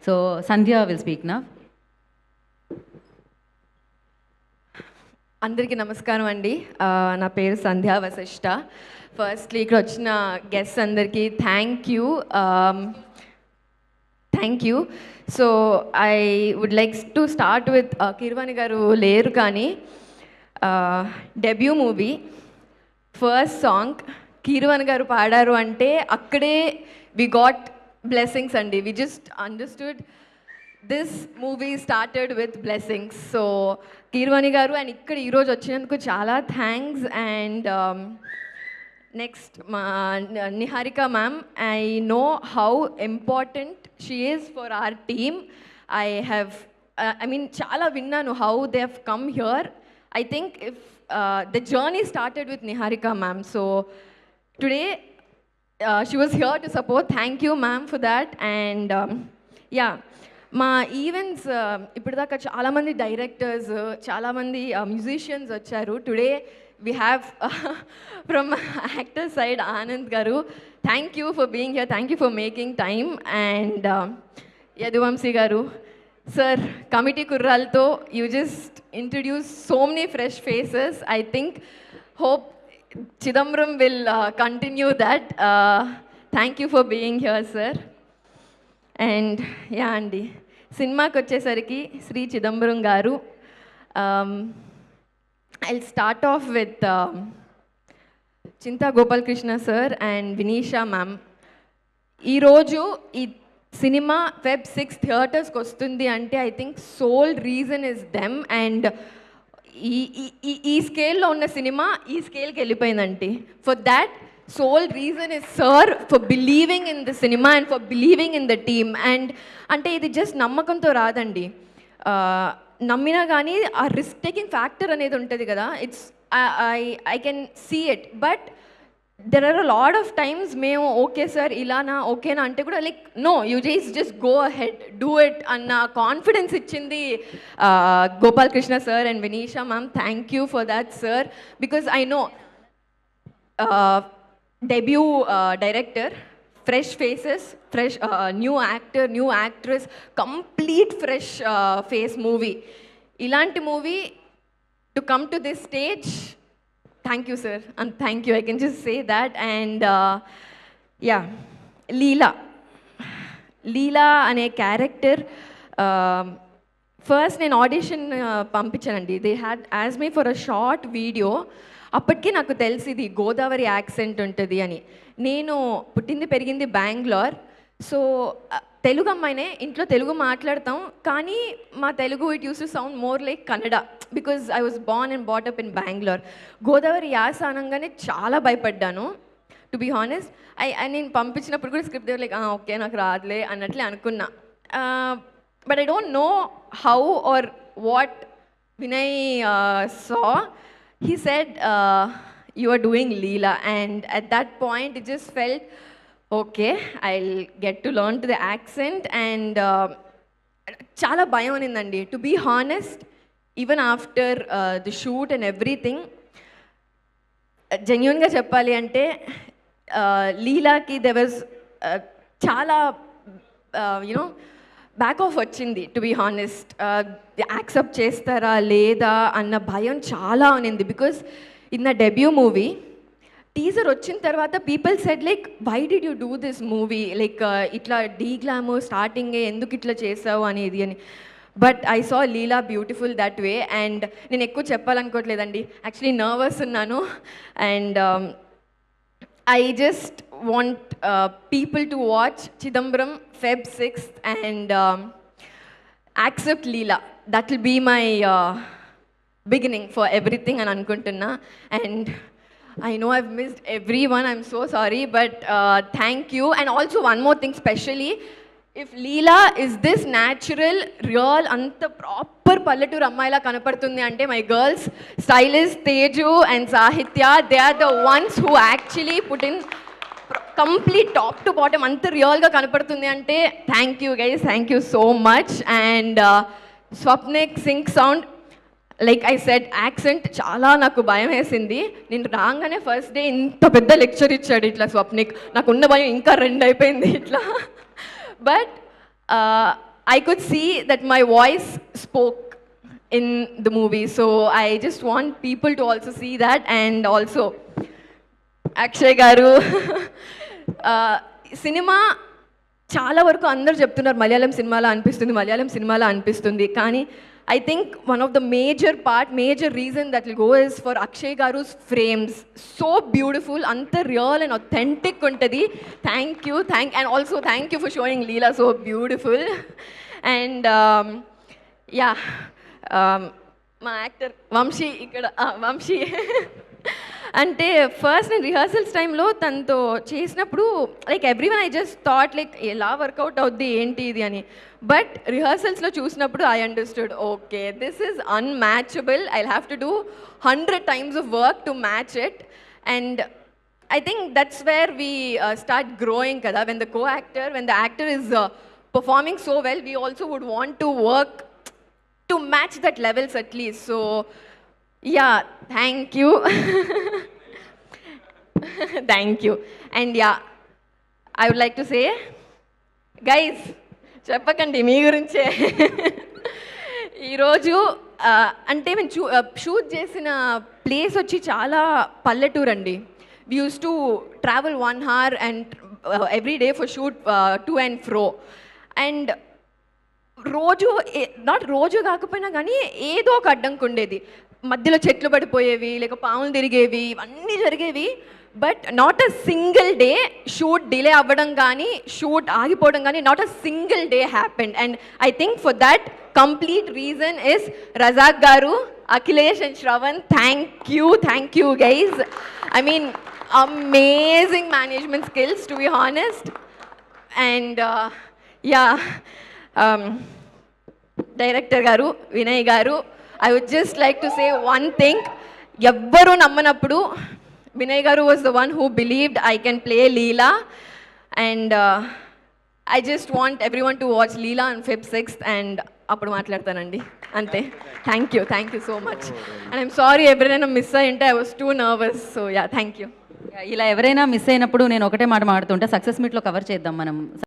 So Sandhya will speak now. అందరికీ నమస్కారం అండి. నా పేరు సంధ్యా వశిష్ట. ఫస్ట్లీ ఇక్కడ వచ్చిన గెస్ట్ అందరికీ thank you. So I would like to start with Keeravani garu లేరు కానీ debut movie first song Keeravani garu పాడారు అంటే అక్కడే వి గాట్ బ్లెస్సింగ్స్ అండి. We just understood this movie started with blessings. So Keeravani garu and ఇక్కడ ఈరోజు వచ్చినందుకు చాలా థ్యాంక్స్. అండ్ నెక్స్ట్ మా Niharika ma'am, I know how important she is for our team. I mean చాలా విన్నాను how they have come here. I think if the journey started with Niharika ma'am, so today she was here to support. Thank you ma'am for that. And yeah, మా events ఇప్పటిదాకా చాలామంది directors, చాలామంది musicians వచ్చారు. Today we have from actor side Anand garu. Thank you for being here, thank you for making time. And Yaduvamshi garu, sir, committee kurralto you just introduced so many fresh faces. I think hope Chidambaram will continue that. Thank you for being here sir. And yeah andi cinema ku vachesariki Sri Chidambaram garu, I'll start off with Chinta Gopal Krishna sir and Vinisha ma'am. ee roju ee cinema Feb 6 థియేటర్స్కి వస్తుంది అంటే I think sole reason is them. And ఈ స్కేల్లో ఉన్న cinema ఈ స్కేల్కి వెళ్ళిపోయిందంటే for that sole reason is sir for believing in the cinema and for believing in the team. And అంటే ఇది జస్ట్ నమ్మకంతో రాదండి, నమ్మినా కానీ ఆ రిస్క్ టేకింగ్ ఫ్యాక్టర్ అనేది ఉంటుంది కదా, it's I can see it. But there are a lot of times మేము ఓకే సార్ ఇలానా ఓకేనా అంటే కూడా like no you just go ahead do it అన్న కాన్ఫిడెన్స్ ఇచ్చింది Gopal Krishna sir and Vinisha ma'am. Thank you for that sir, because I know debut director, fresh faces, fresh new actor, new actress, complete fresh face movie. ఇలాంటి movie to come to this stage, thank you sir, and thank you, I can just say that. And yeah, Leela ane character, first నేను audition పంపించానండి. They had as me for a short video. అప్పటికే నాకు తెలిసింది Godavari accent ఉంటుంది అని. నేను పుట్టింది పెరిగింది బెంగళూరు. సో తెలుగు అమ్మాయినే, ఇంట్లో తెలుగు మాట్లాడతాం కానీ మా Telugu it use to sound more like Kannada because I was Born and బాటప్ in Bengaluru. Godavari యాస అనగానే చాలా భయపడ్డాను టు బీ హానెస్ట్. నేను పంపించినప్పుడు కూడా స్క్రిప్ట్ లైక్ ఓకే నాకు రాదులే అన్నట్లే అనుకున్నా. But I don't know how or what Vinay saw. He said you are doing Leela, and at that point it just felt okay I'll get to learn to the accent. And చాలా భయం అనిందండి to be honest. Even after the shoot and everything, జెన్యున్గా చెప్పాలి అంటే లీలాకి they was చాలా you know back off వచ్చింది to be honest. Accept చేస్తారా లేదా అన్న భయం చాలా అనింది. Because in the debut movie teaser వచ్చిన తర్వాత people said like why did you do this movie, like ఇట్లా డీ గ్లామర్ స్టార్టింగే ఎందుకు ఇట్లా చేసావు అనేది అని. But I saw Leela beautiful that way. And నేను ఎక్కువ చెప్పాలనుకోవట్లేదండి, యాక్చువల్లీ నర్వస్ ఉన్నాను. And I just want people to watch Chidambaram Feb 6th and accept Leela. That will be my beginning for everything అని అనుకుంటున్నా. And I know I've missed everyone, I'm so sorry, but thank you. And also one more thing specially, if Leela is this natural, real, anta proper pallettoor ammayila kanapadutundi ante my girls, stylist Teju and Sahitya, they are the ones who actually put in complete top to bottom anta real ga kanapadutundi ante thank you guys, thank you so much. And Swapnik sync sound, like I said accent చాలా నాకు భయం వేసింది. నేను రాగానే first day ఇంత పెద్ద lecture ఇచ్చాడు ఇట్లా స్వప్నిక్, నాకున్న భయం ఇంకా 2 అయిపోయింది ఇట్లా. But I could see that my voice spoke in the movie. So I just want people to also see that. And also, Akshay గారు సినిమా చాలా వరకు అందరు చెప్తున్నారు మలయాళం సినిమాలో అనిపిస్తుంది కానీ I think one of the major reason that will go is for Akshay గారుస్ frames. So beautiful, అంత రియల్ అండ్ అథెంటిక్ ఉంటుంది. And also thank you for showing Leela so beautiful. And yeah, మా యాక్టర్ వంశీ ఇక్కడ వంశీ అంటే ఫస్ట్ నేను రిహర్సల్స్ టైంలో తనతో చేసినప్పుడు like everyone I just thought like ఎలా వర్కౌట్ అవుద్ది ఏంటి ఇది అని. బట్ రిహర్సల్స్లో చూసినప్పుడు I understood okay this is unmatchable. I have to do 100 times of work to match it. And I think that's where we start growing kada, when the actor is performing so well, we also would want to work to match that levels at least. So yeah, thank you. Thank you. And yeah, I would like to say, guys, చెప్పకండి మీ గురించే. ఈరోజు అంటే మేము shoot చేసిన place వచ్చి చాలా పల్లెటూరు అండి. we used to travel 1 hour and every day for shoot to and fro. And రోజు కాకపోయినా కానీ ఏదో ఒక అడ్డంకి ఉండేది. మధ్యలో చెట్లు పడిపోయేవి, లేక పాములు తిరిగేవి, ఇవన్నీ జరిగేవి. But not a single day shoot delay అవ్వడం కానీ షూట్ ఆగిపోవడం కానీ not a single day happened. And I think for that complete reason is Razak garu, Akhilesh and Shravan. Thank you guys. I mean amazing management skills, to be honest. And yeah, director garu, Vinay garu, I would just like to say one thing. Evvaru nammanappudu Vinay garu was the one who believed I can play Leela. And I just want everyone to watch Leela on Feb 6th and అప్పుడు మాట్లాడతానండి అంతే. Thank you so much. And I'm sorry ఎవరైనా miss అయ్యింటే I was too nervous. So yeah, thank you. ఇలా ఎవరైనా miss అయినప్పుడు నేను ఒకటే మాట మాడుతుంటే సక్సెస్ మీట్లో కవర్ చేద్దాం మనం.